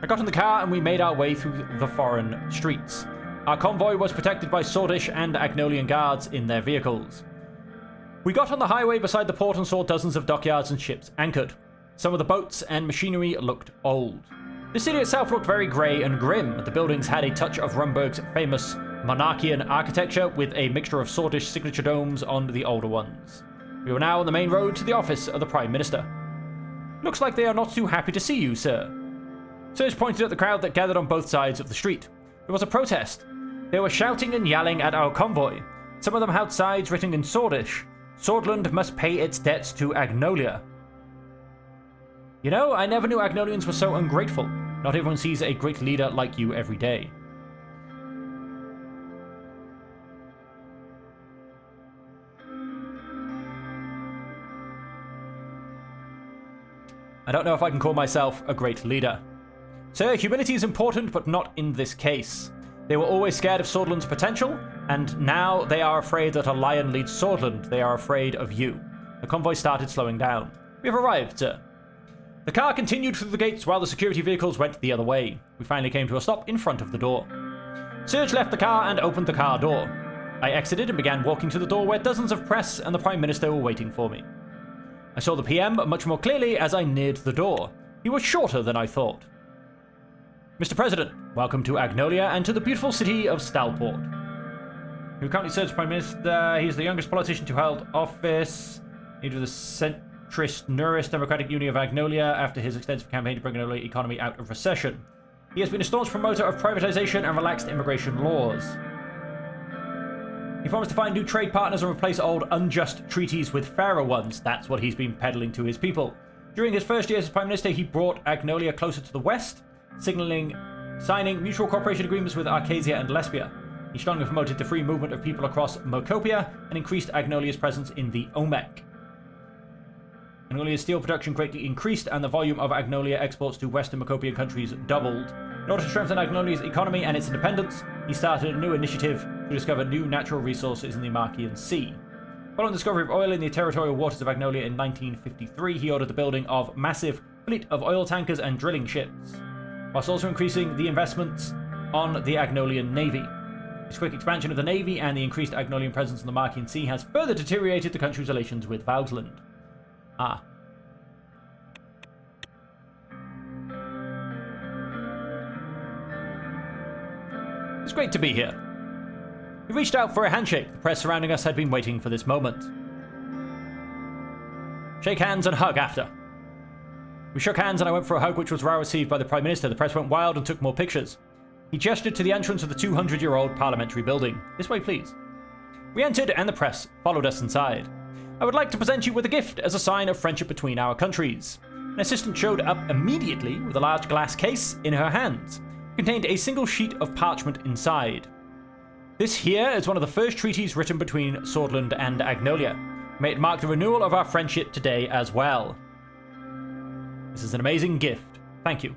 I got in the car and we made our way through the foreign streets. Our convoy was protected by Swordish and Agnolian guards in their vehicles. We got on the highway beside the port and saw dozens of dockyards and ships anchored. Some of the boats and machinery looked old. The city itself looked very grey and grim. The buildings had a touch of Rumberg's famous monarchian architecture with a mixture of Swordish signature domes on the older ones. We were now on the main road to the office of the Prime Minister. Looks like they are not too happy to see you, sir. Serge pointed at the crowd that gathered on both sides of the street. It was a protest. They were shouting and yelling at our convoy. Some of them held signs written in Swordish. Swordland must pay its debts to Agnolia. You know, I never knew Agnolians were so ungrateful. Not everyone sees a great leader like you every day. I don't know if I can call myself a great leader. Sir, humility is important, but not in this case. They were always scared of Swordland's potential, and now they are afraid that a lion leads Swordland. They are afraid of you. The convoy started slowing down. We have arrived, sir. The car continued through the gates while the security vehicles went the other way. We finally came to a stop in front of the door. Serge left the car and opened the car door. I exited and began walking to the door where dozens of press and the Prime Minister were waiting for me. I saw the PM much more clearly as I neared the door. He was shorter than I thought. Mr. President, welcome to Agnolia and to the beautiful city of Stalport. Who currently serves Prime Minister. He's the youngest politician to hold office. Leader of the centrist Nurist Democratic Union of Agnolia after his extensive campaign to bring the economy out of recession. He has been a staunch promoter of privatization and relaxed immigration laws. He promised to find new trade partners and replace old unjust treaties with fairer ones. That's what he's been peddling to his people. During his first years as Prime Minister, he brought Agnolia closer to the West, signing mutual cooperation agreements with Arcadia and Lesbia. He strongly promoted the free movement of people across Mocopia and increased Agnolia's presence in the OMEC. Agnolia's steel production greatly increased, and the volume of Agnolia exports to Western Mocopian countries doubled. In order to strengthen Agnolia's economy and its independence, he started a new initiative to discover new natural resources in the Amarcian Sea. Following the discovery of oil in the territorial waters of Agnolia in 1953, he ordered the building of a massive fleet of oil tankers and drilling ships, whilst also increasing the investments on the Agnolian Navy. This quick expansion of the Navy and the increased Agnolian presence in the Amarcian Sea has further deteriorated the country's relations with Vauxland. Ah. It's great to be here. We reached out for a handshake. The press surrounding us had been waiting for this moment. Shake hands and hug after. We shook hands and I went for a hug, which was well received by the Prime Minister. The press went wild and took more pictures. He gestured to the entrance of the 200-year-old parliamentary building. This way, please. We entered and the press followed us inside. I would like to present you with a gift as a sign of friendship between our countries. An assistant showed up immediately with a large glass case in her hands. It contained a single sheet of parchment inside. This here is one of the first treaties written between Swordland and Agnolia. May it mark the renewal of our friendship today as well. This is an amazing gift. Thank you.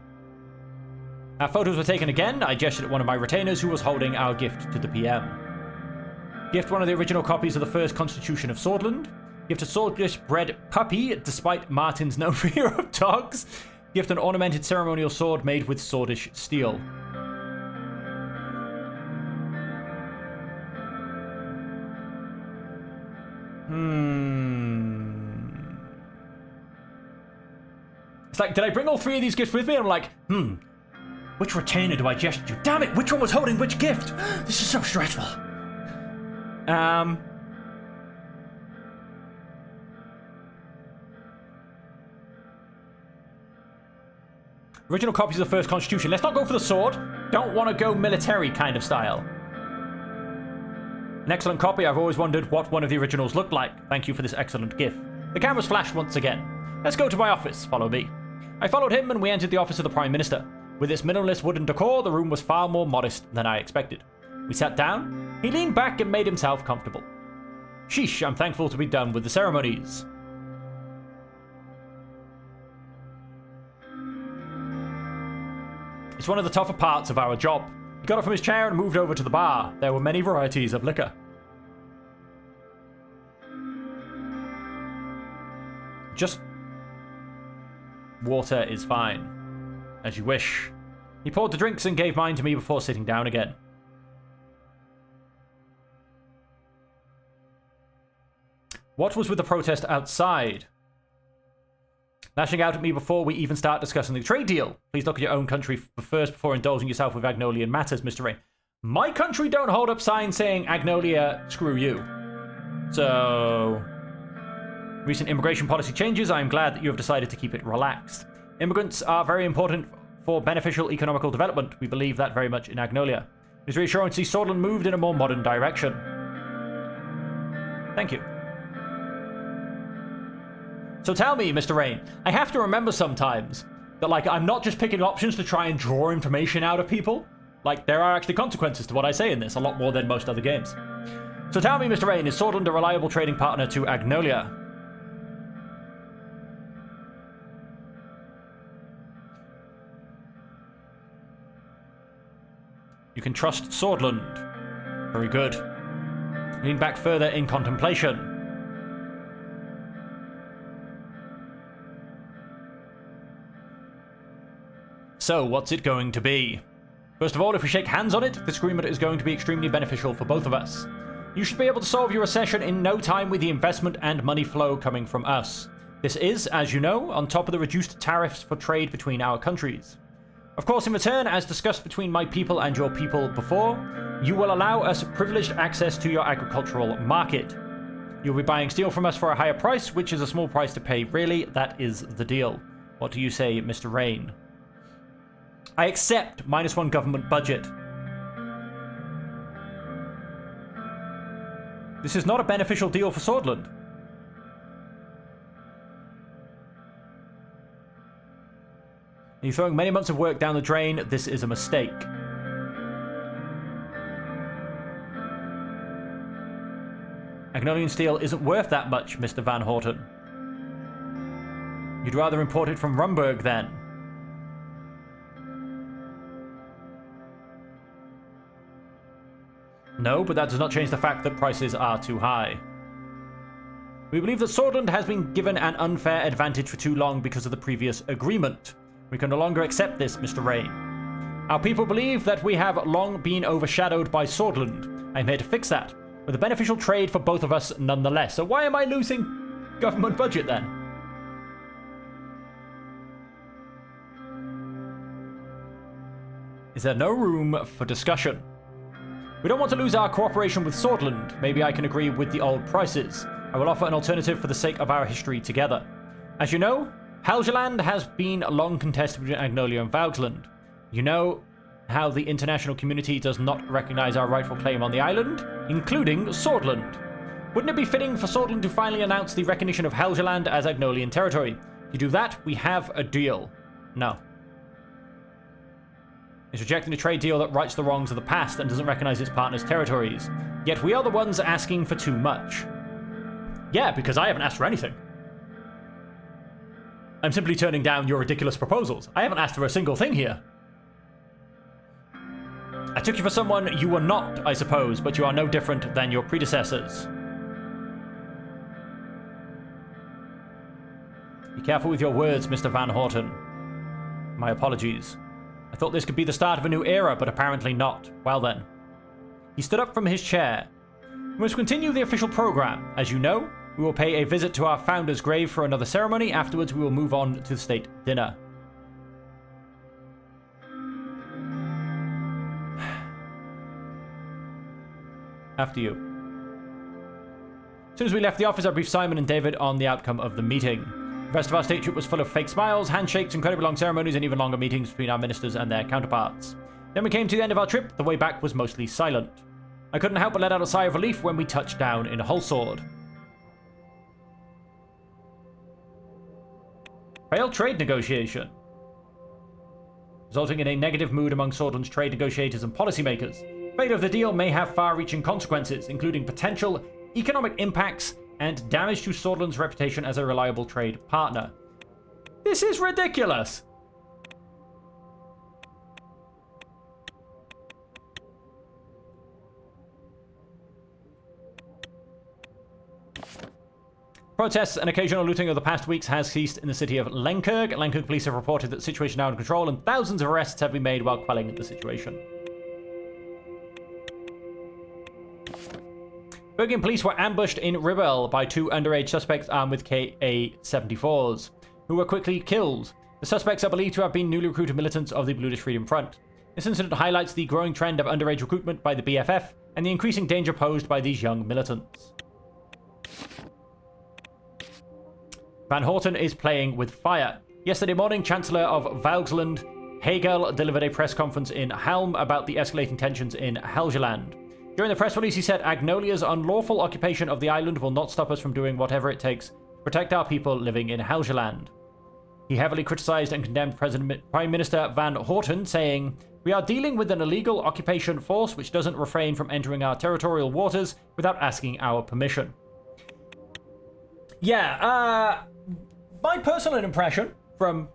Our photos were taken again. I gestured at one of my retainers who was holding our gift to the PM. Gift one of the original copies of the first Constitution of Swordland. Gift a swordfish-bred puppy, despite Martin's no fear of dogs. Gift an ornamented ceremonial sword made with swordish steel. It's like, did I bring all three of these gifts with me? And I'm like, which retainer do I gesture to? Damn it, which one was holding which gift? This is so stressful. Original copies of the first Constitution. Let's not go for the sword. Don't want to go military kind of style. An excellent copy. I've always wondered what one of the originals looked like. Thank you for this excellent gift. The cameras flashed once again. Let's go to my office. Follow me. I followed him and we entered the office of the Prime Minister. With its minimalist wooden decor, the room was far more modest than I expected. We sat down. He leaned back and made himself comfortable. Sheesh, I'm thankful to be done with the ceremonies. It's one of the tougher parts of our job. He got up from his chair and moved over to the bar. There were many varieties of liquor. Just water is fine. As you wish. He poured the drinks and gave mine to me before sitting down again. What was with the protest outside? Lashing out at me before we even start discussing the trade deal. Please look at your own country first before indulging yourself with Agnolian matters, Mr. Rain. My country don't hold up signs saying Agnolia, screw you. So, recent immigration policy changes. I am glad that you have decided to keep it relaxed. Immigrants are very important for beneficial economical development. We believe that very much in Agnolia. It is reassuring to see Swordland moved in a more modern direction. Thank you. So tell me, Mr. Rain, I have to remember sometimes that, like, I'm not just picking options to try and draw information out of people. Like, there are actually consequences to what I say in this, a lot more than most other games. So tell me, Mr. Rain, is Swordland a reliable trading partner to Agnolia? You can trust Swordland. Very good. Lean back further in contemplation. So, what's it going to be? First of all, if we shake hands on it, this agreement is going to be extremely beneficial for both of us. You should be able to solve your recession in no time with the investment and money flow coming from us. This is, as you know, on top of the reduced tariffs for trade between our countries. Of course, in return, as discussed between my people and your people before, you will allow us privileged access to your agricultural market. You'll be buying steel from us for a higher price, which is a small price to pay. Really, that is the deal. What do you say, Mr. Rain? I accept -1 government budget. This is not a beneficial deal for Swordland. You're throwing many months of work down the drain. This is a mistake. Agnolian steel isn't worth that much, Mr. Van Horten. You'd rather import it from Rumburg, then? No, but that does not change the fact that prices are too high. We believe that Swordland has been given an unfair advantage for too long because of the previous agreement. We can no longer accept this, Mr. Rain. Our people believe that we have long been overshadowed by Swordland. I'm here to fix that, with a beneficial trade for both of us nonetheless. So why am I losing government budget then? Is there no room for discussion? We don't want to lose our cooperation with Swordland. Maybe I can agree with the old prices. I will offer an alternative for the sake of our history together. As you know, Helgeland has been long contested between Agnolia and Valgsland. You know how the international community does not recognize our rightful claim on the island, including Swordland. Wouldn't it be fitting for Swordland to finally announce the recognition of Helgeland as Agnolian territory? If you do that, we have a deal. No. It's rejecting a trade deal that rights the wrongs of the past and doesn't recognize its partners' territories. Yet we are the ones asking for too much. Yeah, because I haven't asked for anything. I'm simply turning down your ridiculous proposals. I haven't asked for a single thing here. I took you for someone you were not, I suppose, but you are no different than your predecessors. Be careful with your words, Mr. Van Horten. My apologies. I thought this could be the start of a new era, but apparently not. Well then. He stood up from his chair. We must continue the official program. As you know, we will pay a visit to our founder's grave for another ceremony. Afterwards, we will move on to the state dinner. After you. As soon as we left the office, I briefed Simon and David on the outcome of the meeting. The rest of our state troop was full of fake smiles, handshakes, incredibly long ceremonies, and even longer meetings between our ministers and their counterparts. Then we came to the end of our trip. The way back was mostly silent. I couldn't help but let out a sigh of relief when we touched down in Hullsword. Failed trade negotiation, resulting in a negative mood among Swordland's trade negotiators and policymakers. Failure of the deal may have far-reaching consequences, including potential economic impacts and damage to Swordland's reputation as a reliable trade partner. This is ridiculous! Protests and occasional looting of the past weeks has ceased in the city of Lenkirk. Lenkirk police have reported that the situation is now under control and thousands of arrests have been made while quelling the situation. Bergen police were ambushed in Ribble by two underage suspects armed with Ka-74s, who were quickly killed. The suspects are believed to have been newly recruited militants of the Bluish Freedom Front. This incident highlights the growing trend of underage recruitment by the BFF and the increasing danger posed by these young militants. Van Horten is playing with fire. Yesterday morning, Chancellor of Valgsland, Hegel, delivered a press conference in Helm about the escalating tensions in Helgeland. During the press release, he said, Agnolia's unlawful occupation of the island will not stop us from doing whatever it takes to protect our people living in Helgeland. He heavily criticized and condemned Prime Minister Van Horten, saying, we are dealing with an illegal occupation force which doesn't refrain from entering our territorial waters without asking our permission. Yeah, my personal impression from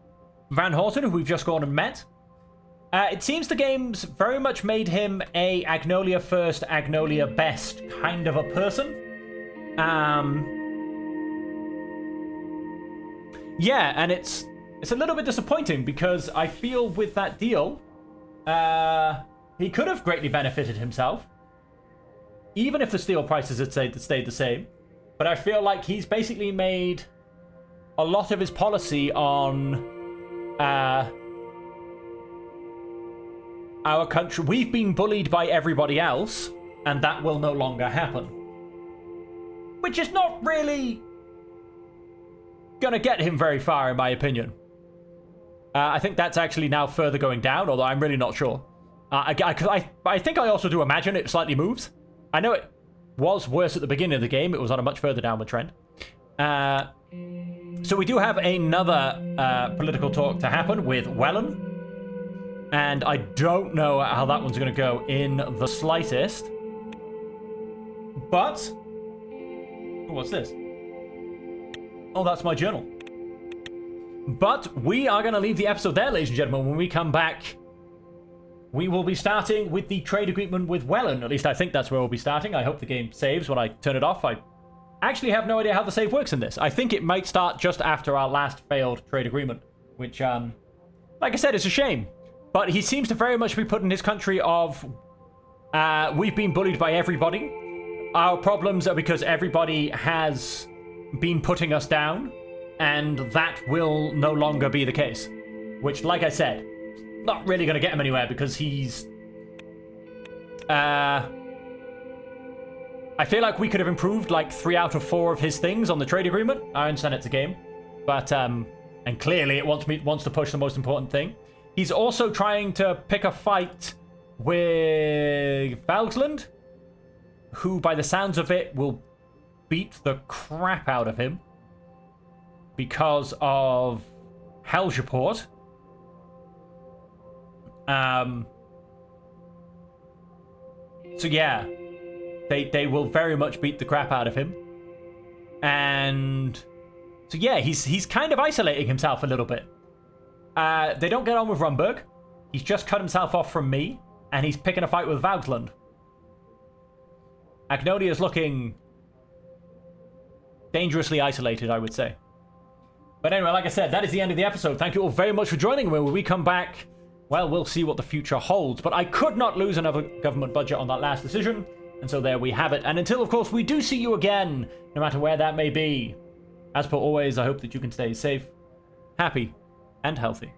Van Horten, who we've just gone and met, it seems the game's very much made him a Agnolia first, Agnolia best kind of a person. Yeah, and it's a little bit disappointing because I feel with that deal, he could have greatly benefited himself, even if the steel prices had stayed the same. But I feel like he's basically made a lot of his policy on our country. We've been bullied by everybody else, and that will no longer happen. Which is not really gonna get him very far, in my opinion. I think that's actually now further going down, although I'm really not sure. I think I also do imagine it slightly moves. I know it was worse at the beginning of the game. It was on a much further downward trend. So we do have another political talk to happen with Wellen. And I don't know how that one's going to go in the slightest. But... oh, what's this? Oh, that's my journal. But we are going to leave the episode there, ladies and gentlemen. When we come back, we will be starting with the trade agreement with Wellen. At least I think that's where we'll be starting. I hope the game saves when I turn it off. I actually have no idea how the save works in this. I think it might start just after our last failed trade agreement, which, like I said, it's a shame. But he seems to very much be put in his country of, we've been bullied by everybody. Our problems are because everybody has been putting us down, and that will no longer be the case. Which, like I said, not really going to get him anywhere because he's I feel like we could have improved like 3 out of 4 of his things on the trade agreement. I understand it's a game, but and clearly it wants to push the most important thing. He's also trying to pick a fight with Valsland, who by the sounds of it will beat the crap out of him because of Helgeport. So yeah, they will very much beat the crap out of him. And so yeah, he's kind of isolating himself a little bit. They don't get on with Rumburg. He's just cut himself off from me, and he's picking a fight with Vaugtland. Agnodia is looking dangerously isolated, I would say. But anyway, like I said, that is the end of the episode. Thank you all very much for joining me. When we come back, well, we'll see what the future holds. But I could not lose another government budget on that last decision. And so there we have it. And until, of course, we do see you again, no matter where that may be. As per always, I hope that you can stay safe, happy, and healthy.